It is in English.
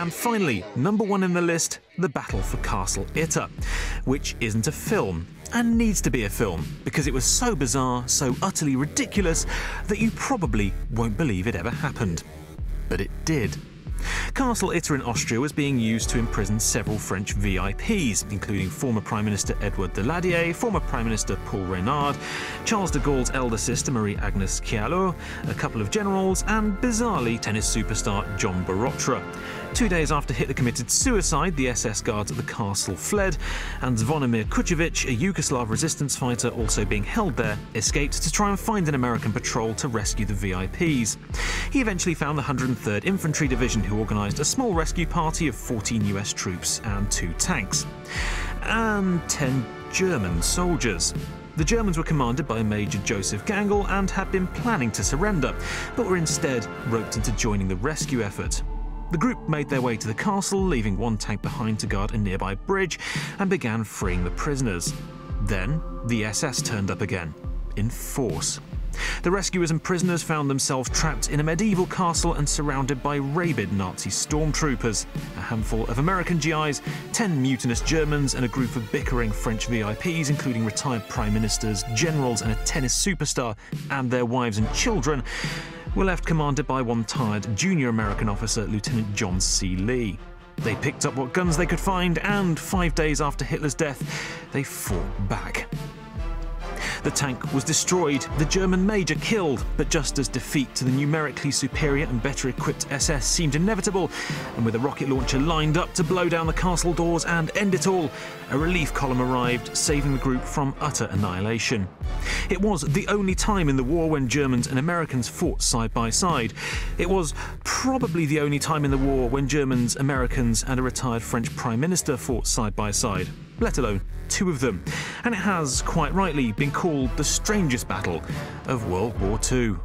And finally, number 1 in the list, the battle for Castle Itter, which isn't a film, and needs to be a film, because it was so bizarre, so utterly ridiculous, that you probably won't believe it ever happened. But it did. Castle Itter in Austria was being used to imprison several French VIPs, including former Prime Minister Edouard Daladier, former Prime Minister Paul Reynaud, Charles de Gaulle's elder sister Marie-Agnes Chialot, a couple of generals, and bizarrely tennis superstar John Barotra. 2 days after Hitler committed suicide, the SS guards at the castle fled, and Zvonimir Kuchevich, a Yugoslav resistance fighter also being held there, escaped to try and find an American patrol to rescue the VIPs. He eventually found the 103rd Infantry Division, who organised a small rescue party of 14 US troops and 2 tanks. And 10 German soldiers. The Germans were commanded by Major Joseph Gangl and had been planning to surrender, but were instead roped into joining the rescue effort. The group made their way to the castle, leaving 1 tank behind to guard a nearby bridge, and began freeing the prisoners. Then, the SS turned up again, in force. The rescuers and prisoners found themselves trapped in a medieval castle and surrounded by rabid Nazi stormtroopers, a handful of American GIs, 10 mutinous Germans, and a group of bickering French VIPs, including retired prime ministers, generals, and a tennis superstar, and their wives and children, were left commanded by 1 tired junior American officer, Lieutenant John C. Lee. They picked up what guns they could find, and 5 days after Hitler's death, they fought back. The tank was destroyed, the German major killed, but just as defeat to the numerically superior and better equipped SS seemed inevitable, and with a rocket launcher lined up to blow down the castle doors and end it all, a relief column arrived, saving the group from utter annihilation. It was the only time in the war when Germans and Americans fought side by side. It was probably the only time in the war when Germans, Americans, and a retired French Prime Minister fought side by side, let alone 2 of them, and it has, quite rightly, been called the strangest battle of World War II.